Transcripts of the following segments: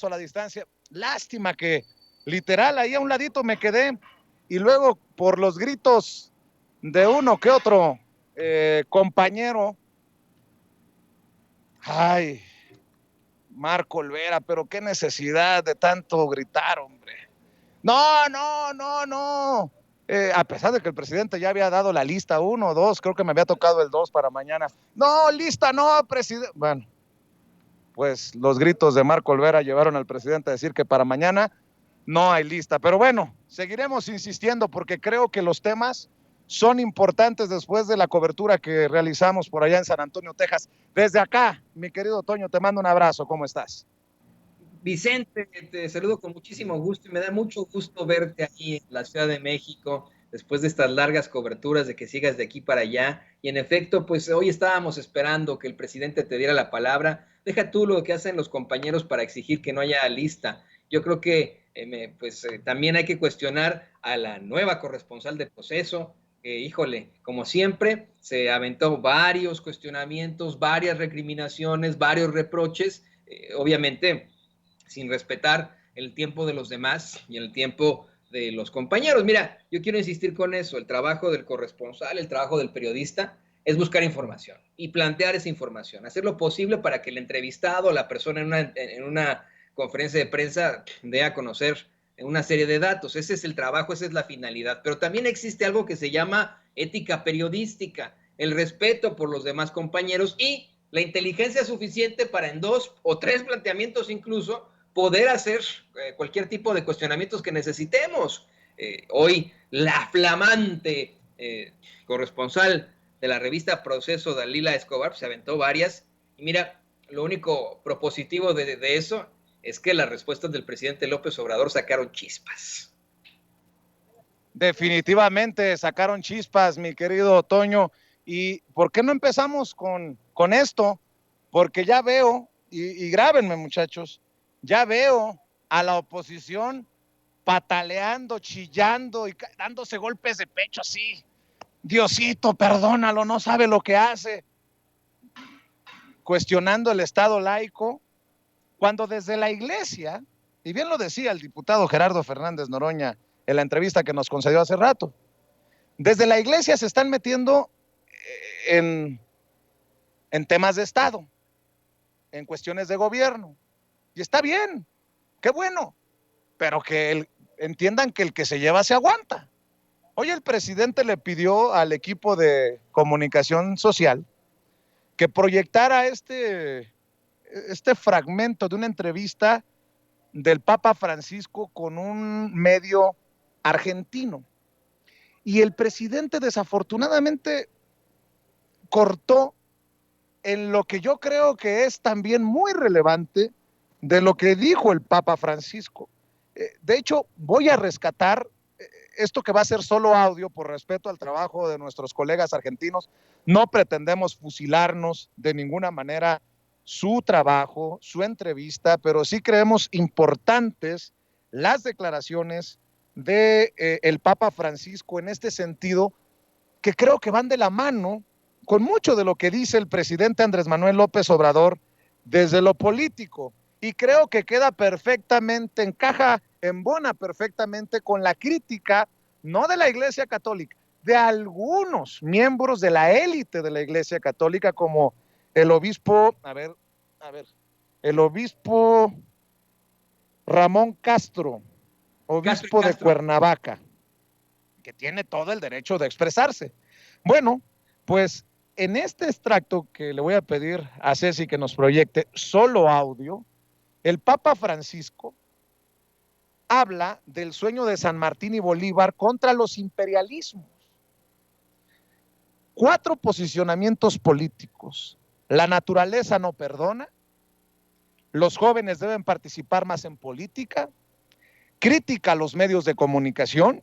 a la distancia. Lástima que literal ahí a un ladito me quedé y luego por los gritos de uno que otro compañero, ay, Marco Olvera, pero qué necesidad de tanto gritar, hombre. No, no, no, no. A pesar de que el presidente ya había dado la lista 1, 2, creo que me había tocado el 2 para mañana. No, lista no, presidente. Bueno, pues los gritos de Marco Olvera llevaron al presidente a decir que para mañana no hay lista. Pero bueno, seguiremos insistiendo porque creo que los temas son importantes después de la cobertura que realizamos por allá en San Antonio, Texas. Desde acá, mi querido Toño, te mando un abrazo. ¿Cómo estás? Vicente, te saludo con muchísimo gusto y me da mucho gusto verte aquí en la Ciudad de México después de estas largas coberturas de que sigas de aquí para allá. Y en efecto, pues hoy estábamos esperando que el presidente te diera la palabra. Deja tú lo que hacen los compañeros para exigir que no haya lista. Yo creo que también hay que cuestionar a la nueva corresponsal de proceso. Híjole, como siempre, se aventó varios cuestionamientos, varias recriminaciones, varios reproches. Obviamente sin respetar el tiempo de los demás y el tiempo de los compañeros. Mira, yo quiero insistir con eso, el trabajo del corresponsal, el trabajo del periodista es buscar información y plantear esa información, hacer lo posible para que el entrevistado, la persona en una conferencia de prensa dé a conocer una serie de datos. Ese es el trabajo, esa es la finalidad. Pero también existe algo que se llama ética periodística, el respeto por los demás compañeros y la inteligencia suficiente para en 2 o 3 planteamientos incluso poder hacer cualquier tipo de cuestionamientos que necesitemos. Hoy la flamante corresponsal de la revista Proceso, Dalila Escobar, se aventó varias. Y mira, lo único propositivo de eso es que las respuestas del presidente López Obrador sacaron chispas. Definitivamente sacaron chispas, mi querido Toño. ¿Y por qué no empezamos con esto? Porque ya veo, y grábenme muchachos, ya veo a la oposición pataleando, chillando y dándose golpes de pecho así. Diosito, perdónalo, no sabe lo que hace. Cuestionando el Estado laico, cuando desde la iglesia, y bien lo decía el diputado Gerardo Fernández Noroña en la entrevista que nos concedió hace rato, desde la iglesia se están metiendo en, en temas de Estado, en cuestiones de gobierno. Y está bien, qué bueno, pero entiendan que el que se lleva se aguanta. Hoy el presidente le pidió al equipo de comunicación social que proyectara este fragmento de una entrevista del Papa Francisco con un medio argentino. Y el presidente desafortunadamente cortó en lo que yo creo que es también muy relevante de lo que dijo el Papa Francisco. De hecho, voy a rescatar esto que va a ser solo audio por respeto al trabajo de nuestros colegas argentinos. No pretendemos fusilarnos de ninguna manera su trabajo, su entrevista, pero sí creemos importantes las declaraciones de el Papa Francisco en este sentido, que creo que van de la mano con mucho de lo que dice el presidente Andrés Manuel López Obrador desde lo político. Y creo que queda perfectamente, encaja, embona perfectamente con la crítica, no de la Iglesia Católica, de algunos miembros de la élite de la Iglesia Católica, como el obispo, el obispo Ramón Castro, Castro y obispo de Castro. Cuernavaca, que tiene todo el derecho de expresarse. Bueno, pues en este extracto que le voy a pedir a Ceci que nos proyecte solo audio, el Papa Francisco habla del sueño de San Martín y Bolívar contra los imperialismos. 4 posicionamientos políticos. La naturaleza no perdona, los jóvenes deben participar más en política, crítica a los medios de comunicación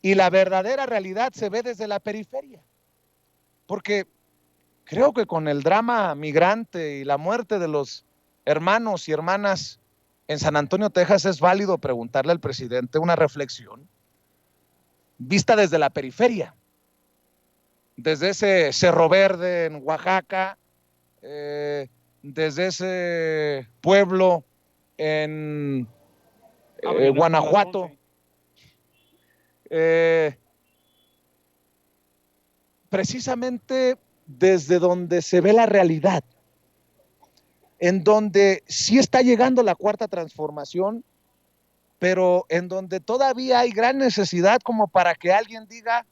y la verdadera realidad se ve desde la periferia. Porque creo que con el drama migrante y la muerte de los hermanos y hermanas en San Antonio, Texas, es válido preguntarle al presidente una reflexión vista desde la periferia, desde ese Cerro Verde en Oaxaca, desde ese pueblo en Guanajuato, precisamente desde donde se ve la realidad, en donde sí está llegando la cuarta transformación, pero en donde todavía hay gran necesidad como para que alguien diga,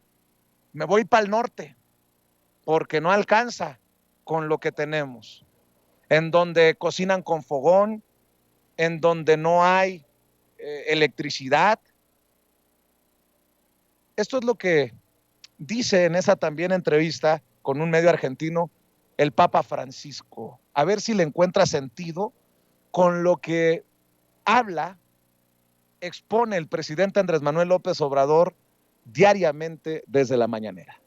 me voy para el norte, porque no alcanza con lo que tenemos, en donde cocinan con fogón, en donde no hay electricidad. Esto es lo que dice en esa también entrevista con un medio argentino el Papa Francisco. A ver si le encuentra sentido con lo que habla, expone el presidente Andrés Manuel López Obrador diariamente desde la mañanera.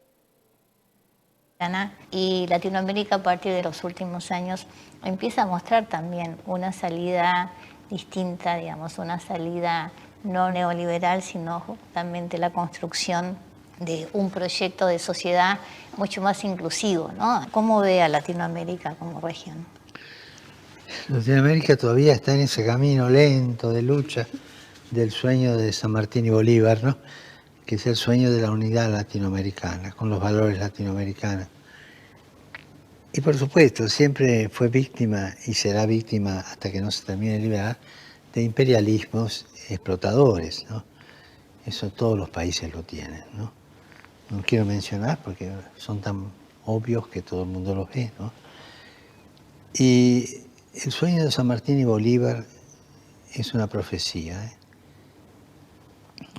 Y Latinoamérica a partir de los últimos años empieza a mostrar también una salida distinta, digamos, una salida no neoliberal, sino justamente la construcción de un proyecto de sociedad mucho más inclusivo, ¿no? ¿Cómo ve a Latinoamérica como región? Latinoamérica todavía está en ese camino lento de lucha del sueño de San Martín y Bolívar, ¿no? Que es el sueño de la unidad latinoamericana, con los valores latinoamericanos. Y por supuesto, siempre fue víctima y será víctima hasta que no se termine de liberar de imperialismos explotadores, ¿no? Eso todos los países lo tienen, ¿no? No quiero mencionar porque son tan obvios que todo el mundo los ve, ¿no? Y el sueño de San Martín y Bolívar es una profecía, ¿eh?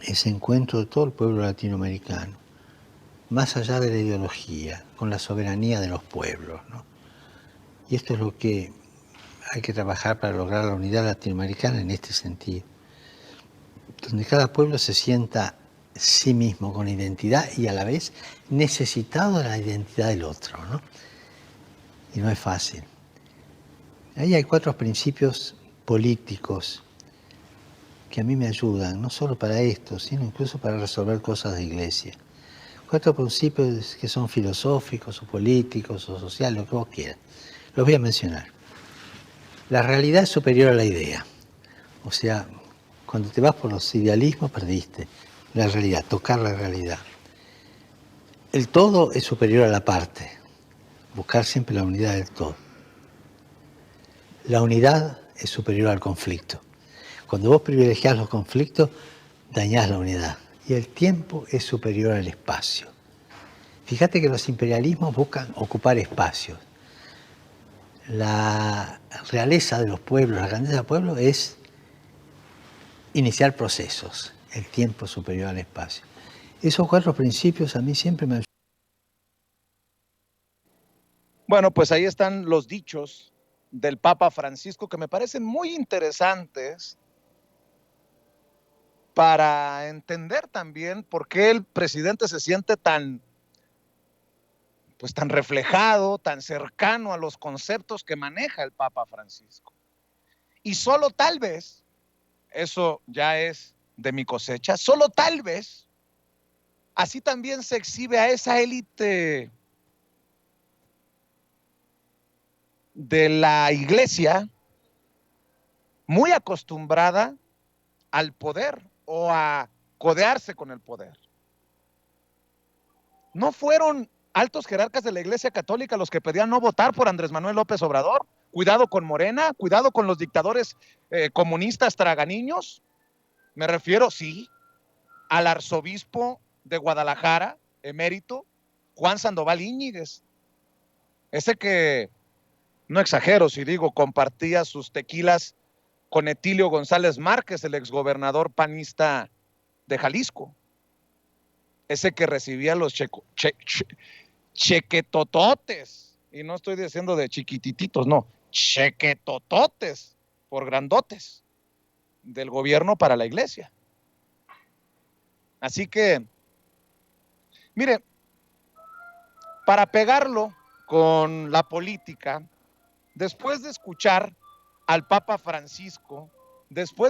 Ese encuentro de todo el pueblo latinoamericano, más allá de la ideología, con la soberanía de los pueblos, ¿no? Y esto es lo que hay que trabajar para lograr la unidad latinoamericana en este sentido, donde cada pueblo se sienta sí mismo con identidad y a la vez necesitado de la identidad del otro, ¿no? Y no es fácil. Ahí hay 4 principios políticos que a mí me ayudan, no solo para esto, sino incluso para resolver cosas de iglesia. 4 principios que son filosóficos o políticos o sociales, lo que vos quieras. Los voy a mencionar. La realidad es superior a la idea. O sea, cuando te vas por los idealismos perdiste la realidad, tocar la realidad. El todo es superior a la parte. Buscar siempre la unidad del todo. La unidad es superior al conflicto. Cuando vos privilegiás los conflictos, dañás la unidad. Y el tiempo es superior al espacio. Fíjate que los imperialismos buscan ocupar espacios. La realeza de los pueblos, la grandeza del pueblo es iniciar procesos. El tiempo es superior al espacio. Esos 4 principios a mí siempre me ayudan. Bueno, pues ahí están los dichos del Papa Francisco que me parecen muy interesantes para entender también por qué el presidente se siente tan, pues tan reflejado, tan cercano a los conceptos que maneja el Papa Francisco. Y solo tal vez, eso ya es de mi cosecha, solo tal vez, así también se exhibe a esa élite de la iglesia muy acostumbrada al poder o a codearse con el poder. No fueron altos jerarcas de la Iglesia Católica los que pedían no votar por Andrés Manuel López Obrador. Cuidado con Morena, cuidado con los dictadores comunistas traganiños. Me refiero, sí, al arzobispo de Guadalajara, emérito, Juan Sandoval Íñiguez. Ese que, no exagero si digo, compartía sus tequilas con Etilio González Márquez, el exgobernador panista de Jalisco. Ese que recibía los chequetototes, y no estoy diciendo de chiquitititos, no, chequetototes por grandotes del gobierno para la iglesia. Así que, mire, para pegarlo con la política, después de escuchar al Papa Francisco, después de